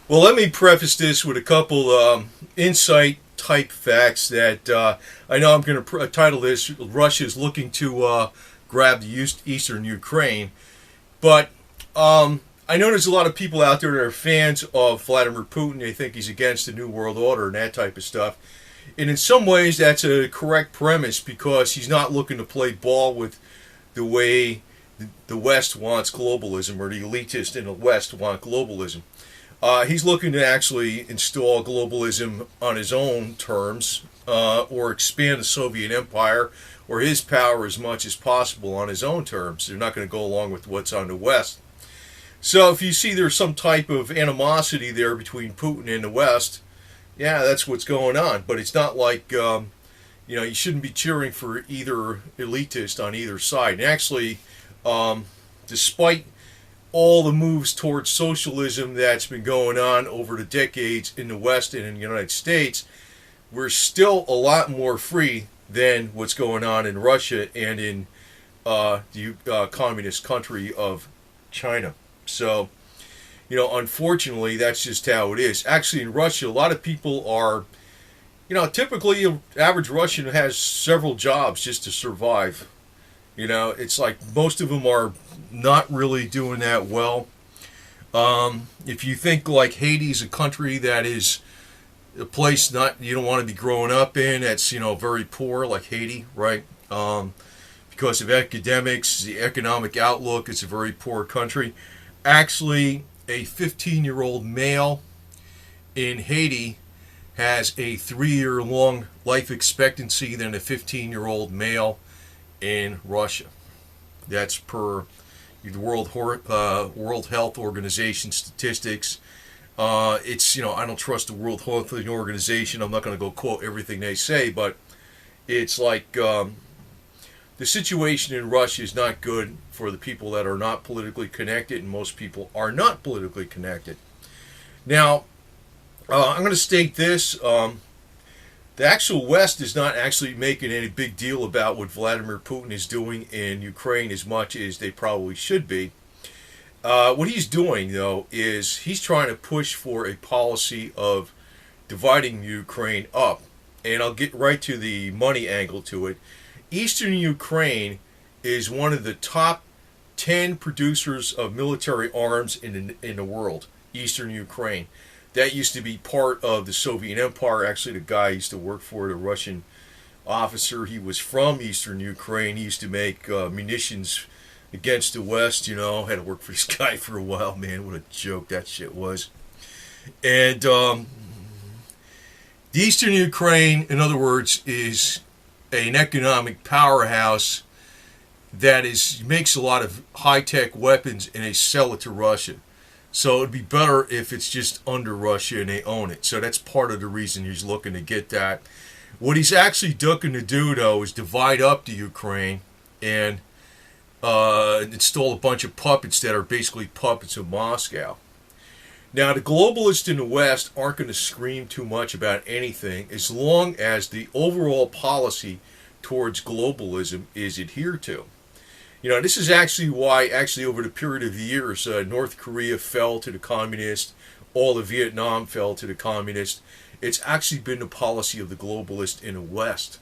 Well, let me preface this with a couple insight type facts that I know I'm going to title this Russia is looking to grab the eastern Ukraine. But I know there's a lot of people out there that are fans of Vladimir Putin. They think he's against the New World Order and that type of stuff. And in some ways, that's a correct premise because he's not looking to play ball with the way the West wants globalism, or the elitists in the West want globalism. He's looking to actually install globalism on his own terms, or expand the Soviet Empire or his power as much as possible on his own terms. They're not going to go along with what's on the West. So if you see there's some type of animosity there between Putin and the West, yeah, that's what's going on. But it's not like, you shouldn't be cheering for either elitist on either side. And actually, despite all the moves towards socialism that's been going on over the decades in the West and in the United States, we're still a lot more free than what's going on in Russia and in the communist country of China. So, unfortunately, that's just how it is. Actually, in Russia, a lot of people are, typically an average Russian has several jobs just to survive. It's like most of them are not really doing that well. If you think like Haiti's a country that is a place you don't want to be growing up in, that's very poor, like Haiti, right? Because of academics, the economic outlook, it's a very poor country. Actually, a 15-year-old male in Haiti has a 3-year long life expectancy than a 15-year-old male in Russia. That's per the World Health Organization statistics. It's I don't trust the World Health Organization. I'm not going to go quote everything they say, but it's like the situation in Russia is not good for the people that are not politically connected, and most people are not politically connected. Now, I'm going to state this. The actual West is not actually making any big deal about what Vladimir Putin is doing in Ukraine as much as they probably should be. What he's doing, though, is he's trying to push for a policy of dividing Ukraine up. And I'll get right to the money angle to it. Eastern Ukraine is one of the top 10 producers of military arms in the world. Eastern Ukraine. That used to be part of the Soviet Empire. Actually, the guy I used to work for, the Russian officer, he was from Eastern Ukraine. He used to make munitions against the West, had to work for this guy for a while. Man, what a joke that shit was. And the Eastern Ukraine, in other words, is an economic powerhouse that makes a lot of high-tech weapons, and they sell it to Russia. So it'd be better if it's just under Russia and they own it. So that's part of the reason he's looking to get that. What he's actually looking to do, though, is divide up the Ukraine and install a bunch of puppets that are basically puppets of Moscow. Now, the globalists in the West aren't going to scream too much about anything as long as the overall policy towards globalism is adhered to. This is actually why, over the period of years, North Korea fell to the communists, all of Vietnam fell to the communists. It's actually been the policy of the globalists in the West.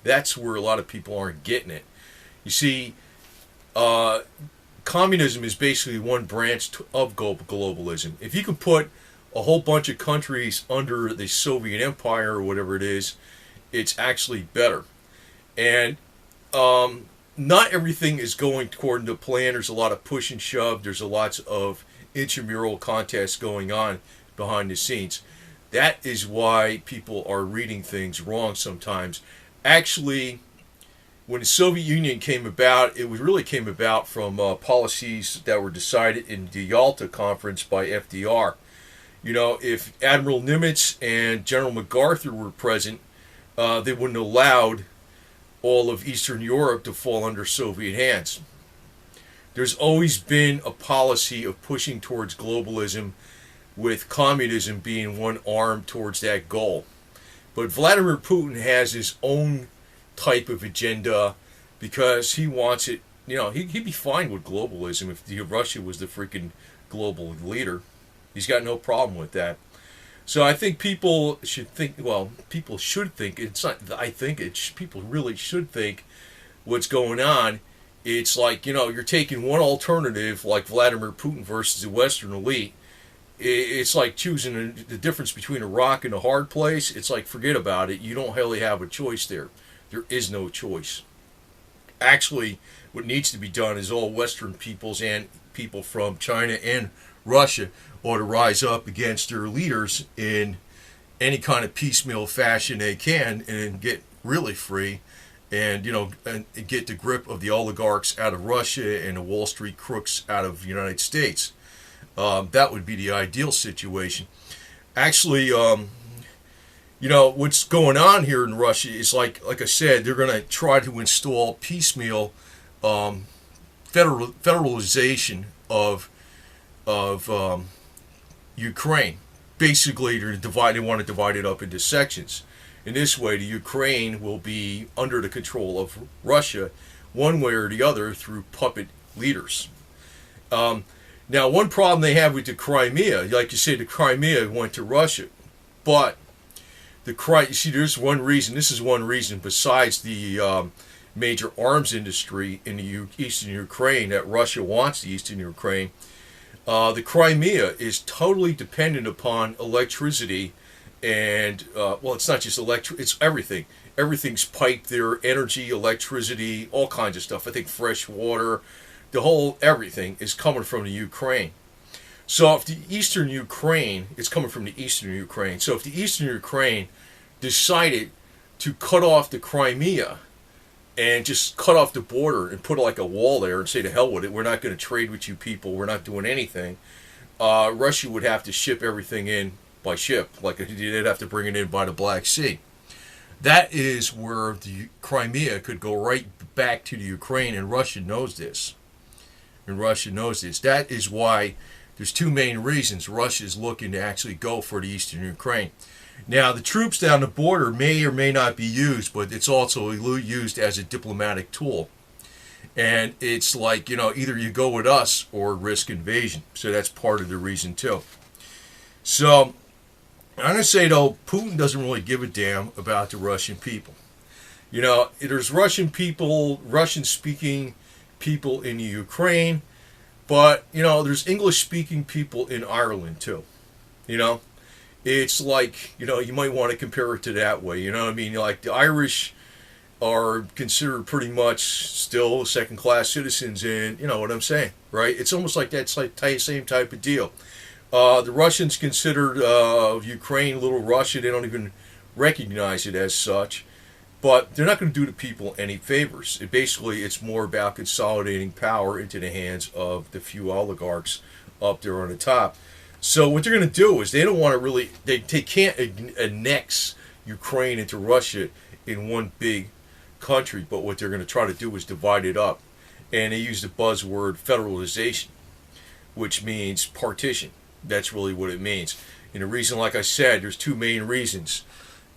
That's where a lot of people aren't getting it. You see, communism is basically one branch of globalism. If you can put a whole bunch of countries under the Soviet Empire or whatever it is, it's actually better. And not everything is going according to plan. There's a lot of push and shove. There's lots of intramural contests going on behind the scenes. That is why people are reading things wrong sometimes. Actually, when the Soviet Union came about, it really came about from policies that were decided in the Yalta Conference by FDR. If Admiral Nimitz and General MacArthur were present, they wouldn't have allowed all of Eastern Europe to fall under Soviet hands. There's always been a policy of pushing towards globalism, with communism being one arm towards that goal. But Vladimir Putin has his own type of agenda because he wants it. He'd be fine with globalism if Russia was the freaking global leader. He's got no problem with that. So I think people should think. Well, people should think. It's not. I think it's people really should think what's going on. It's like, you're taking one alternative like Vladimir Putin versus the Western elite. It's like choosing the difference between a rock and a hard place. It's like, forget about it. You don't really have a choice there. There is no choice. Actually, what needs to be done is all Western peoples and people from China and Russia ought to rise up against their leaders in any kind of piecemeal fashion they can and get really free and get the grip of the oligarchs out of Russia and the Wall Street crooks out of the United States. That would be the ideal situation. Actually, what's going on here in Russia is like I said, they're going to try to install piecemeal federalization of Ukraine. Basically, they want to divide it up into sections. In this way, the Ukraine will be under the control of Russia, one way or the other, through puppet leaders. Now, one problem they have with the Crimea, like you say, the Crimea went to Russia, but there's one reason. This is one reason besides the major arms industry in the eastern Ukraine that Russia wants the eastern Ukraine. The Crimea is totally dependent upon electricity, and it's not just it's everything. Everything's piped there: energy, electricity, all kinds of stuff. I think fresh water. The whole everything is coming from the Ukraine. So if the eastern Ukraine, it's coming from the eastern Ukraine. So if the eastern Ukraine decided to cut off the Crimea and just cut off the border and put like a wall there and say to hell with it, we're not going to trade with you people, we're not doing anything, Russia would have to ship everything in by ship. Like they'd have to bring it in by the Black Sea. That is where the Crimea could go right back to the Ukraine, and Russia knows this. That is why there's two main reasons Russia is looking to actually go for the eastern Ukraine. Now, the troops down the border may or may not be used, but it's also used as a diplomatic tool. And it's like, either you go with us or risk invasion. So that's part of the reason, too. So, I'm going to say, though, Putin doesn't really give a damn about the Russian people. There's Russian people, Russian-speaking people in the Ukraine, but there's English-speaking people in Ireland too. It's like you might want to compare it to that way. Like the Irish are considered pretty much still second-class citizens, and you know what I'm saying, right? It's almost like that same type of deal. The Russians considered Ukraine Little Russia. They don't even recognize it as such. But they're not going to do the people any favors. It's more about consolidating power into the hands of the few oligarchs up there on the top. So what they're going to do is they don't want to really, they can't annex Ukraine into Russia in one big country, but what they're going to try to do is divide it up. And they use the buzzword federalization, which means partition. That's really what it means. And the reason, like I said, there's two main reasons.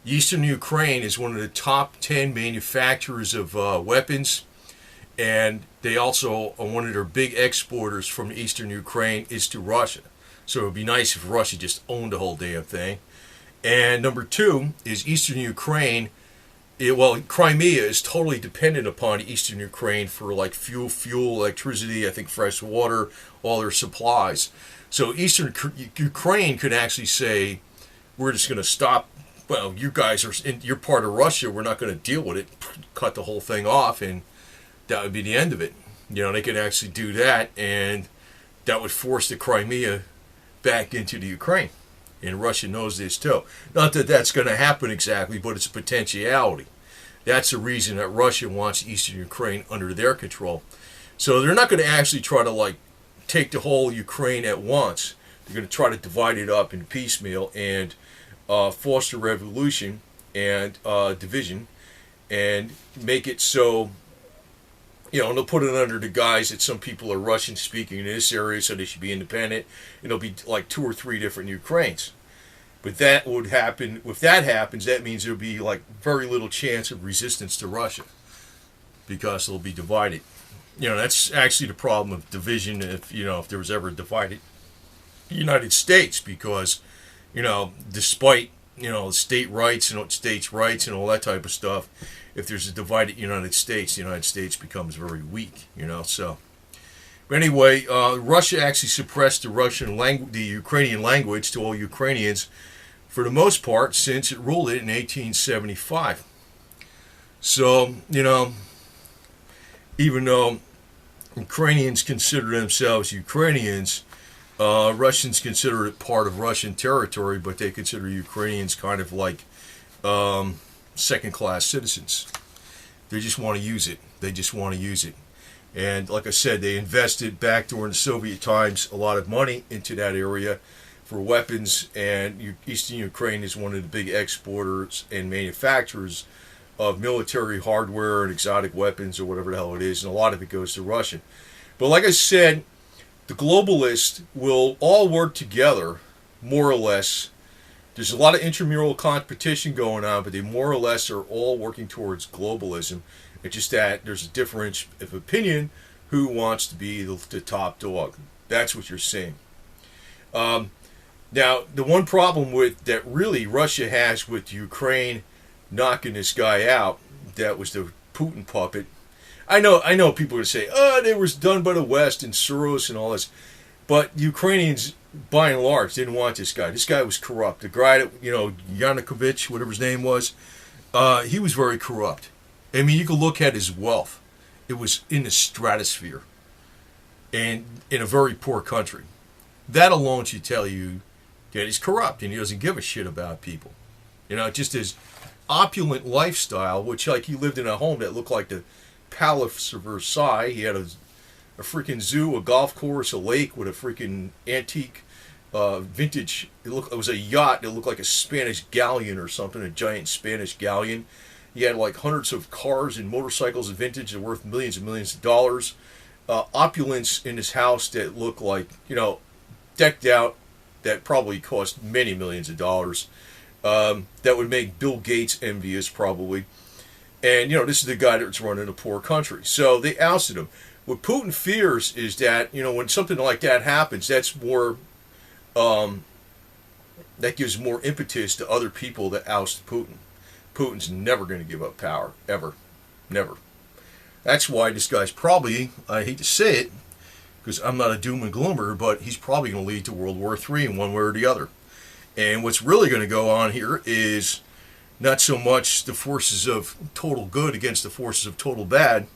Eastern Ukraine is one of the top 10 manufacturers of weapons, and they also are one of their big exporters from Eastern Ukraine is to Russia. So it would be nice if Russia just owned the whole damn thing. And number two is Eastern Ukraine. Crimea is totally dependent upon Eastern Ukraine for like fuel, electricity, I think fresh water, all their supplies. So Eastern Ukraine could actually say, we're just going to stop. Well, you guys you're part of Russia. We're not going to deal with it. Cut the whole thing off, and that would be the end of it. They could actually do that, and that would force the Crimea back into the Ukraine. And Russia knows this too. Not that that's going to happen exactly, but it's a potentiality. That's the reason that Russia wants Eastern Ukraine under their control. So they're not going to actually try to take the whole Ukraine at once. They're going to try to divide it up in piecemeal and foster revolution and division, and make it so, they'll put it under the guise that some people are Russian speaking in this area, so they should be independent, and it'll be like 2 or 3 different Ukraines. But that would happen. If that happens, that means there'll be like very little chance of resistance to Russia, because they'll be divided. That's actually the problem of division. If there was ever divided. United States because, despite, state rights and states' rights and all that type of stuff, if there's a divided United States, the United States becomes very weak, so. But anyway, Russia actually suppressed the Ukrainian language to all Ukrainians for the most part since it ruled it in 1875. So, even though Ukrainians consider themselves Ukrainians, Russians consider it part of Russian territory, but they consider Ukrainians kind of like second-class citizens. They just want to use it. And like I said, they invested back during the Soviet times a lot of money into that area for weapons, and Eastern Ukraine is one of the big exporters and manufacturers of military hardware and exotic weapons or whatever the hell it is, and a lot of it goes to Russia. But like I said, the globalists will all work together, more or less. There's a lot of intramural competition going on, but they more or less are all working towards globalism. It's just that there's a difference of opinion who wants to be the top dog. That's what you're saying. Now, the one problem that really Russia has with Ukraine knocking this guy out, that was the Putin puppet. I know people are going to say, they were done by the West and Soros and all this. But Ukrainians, by and large, didn't want this guy. This guy was corrupt. The guy that, Yanukovich, whatever his name was, he was very corrupt. I mean, you could look at his wealth. It was in the stratosphere. And in a very poor country. That alone should tell you that he's corrupt and he doesn't give a shit about people. Just his opulent lifestyle, which, like, he lived in a home that looked like the Palace of Versailles. He had a freaking zoo, a golf course, a lake with a freaking antique vintage. It was a yacht that looked like a Spanish galleon or something, a giant Spanish galleon. He had like hundreds of cars and motorcycles of vintage that were worth millions and millions of dollars. Opulence in his house that looked like, decked out, that probably cost many millions of dollars. That would make Bill Gates envious, probably. And, this is the guy that's running a poor country. So they ousted him. What Putin fears is that, when something like that happens, that's more, that gives more impetus to other people that oust Putin. Putin's never going to give up power, ever. Never. That's why this guy's probably, I hate to say it, because I'm not a doom and gloomer, but he's probably going to lead to World War III in one way or the other. And what's really going to go on here is not so much the forces of total good against the forces of total bad.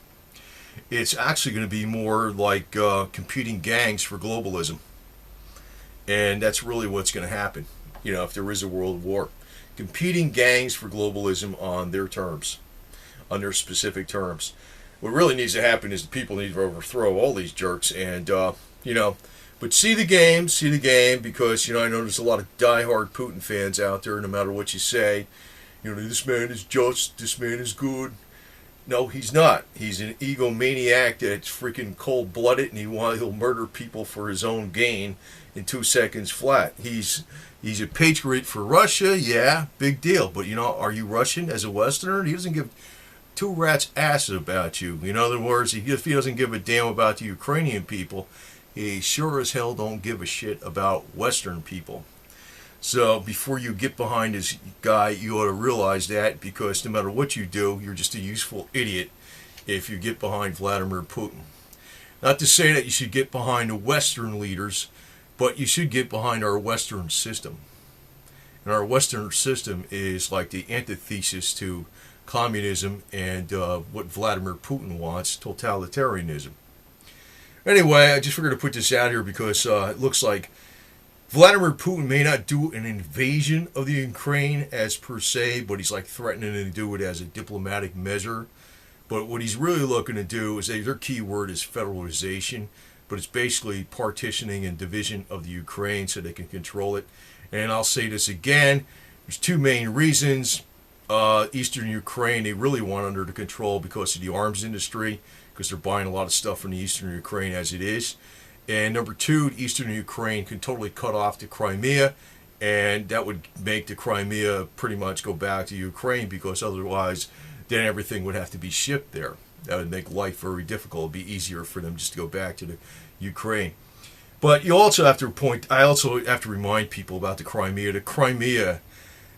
It's actually going to be more like competing gangs for globalism. And that's really what's going to happen, if there is a world war. Competing gangs for globalism on their terms, on their specific terms. What really needs to happen is the people need to overthrow all these jerks and, but see the game, because, I know there's a lot of diehard Putin fans out there, no matter what you say. This man is just, this man is good. No, he's not. He's an egomaniac that's freaking cold-blooded, and he'll murder people for his own gain in 2 seconds flat. He's a patriot for Russia, yeah, big deal. But, are you Russian as a Westerner? He doesn't give two rats' asses about you. In other words, if he doesn't give a damn about the Ukrainian people, he sure as hell don't give a shit about Western people. So before you get behind this guy, you ought to realize that, because no matter what you do, you're just a useful idiot if you get behind Vladimir Putin. Not to say that you should get behind the Western leaders, but you should get behind our Western system. And our Western system is like the antithesis to communism and what Vladimir Putin wants, totalitarianism. Anyway, I just figured to put this out here because it looks like Vladimir Putin may not do an invasion of the Ukraine as per se, but he's like threatening to do it as a diplomatic measure. But what he's really looking to do is, their key word is federalization, but it's basically partitioning and division of the Ukraine so they can control it. And I'll say this again, there's two main reasons. Eastern Ukraine, they really want under the control because of the arms industry, because they're buying a lot of stuff from the Eastern Ukraine as it is. And number two, Eastern Ukraine can totally cut off the Crimea, and that would make the Crimea pretty much go back to Ukraine, because otherwise then everything would have to be shipped there. That would make life very difficult. It would be easier for them just to go back to the Ukraine. But you also have to I also have to remind people about the Crimea. The Crimea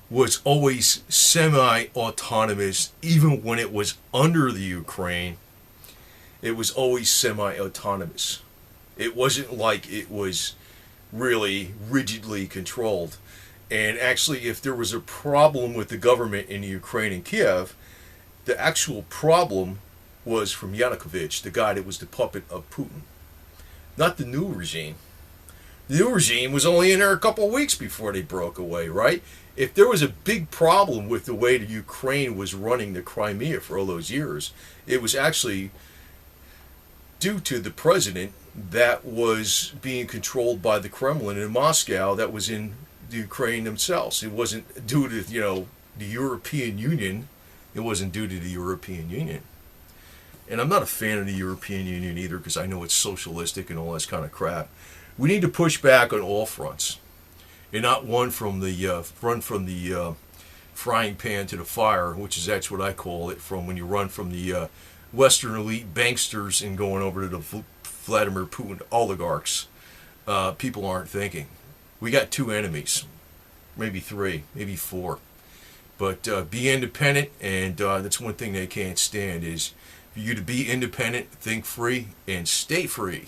was always semi-autonomous, even when it was under the Ukraine. It was always semi-autonomous. It wasn't like it was really rigidly controlled. And actually, if there was a problem with the government in the Ukraine and Kiev, the actual problem was from Yanukovych, the guy that was the puppet of Putin, not the new regime. The new regime was only in there a couple of weeks before they broke away, right? If there was a big problem with the way the Ukraine was running the Crimea for all those years, it was actually due to the president that was being controlled by the Kremlin in Moscow that was in the Ukraine themselves. It wasn't due to, the European Union. It wasn't due to the European Union. And I'm not a fan of the European Union either, because I know it's socialistic and all this kind of crap. We need to push back on all fronts, and not run from the frying pan to the fire, that's what I call it, from when you run from the Western elite banksters and going over to the Vladimir Putin oligarchs. People aren't thinking. We got two enemies, maybe three, maybe four. But be independent, and that's one thing they can't stand is for you to be independent, think free, and stay free.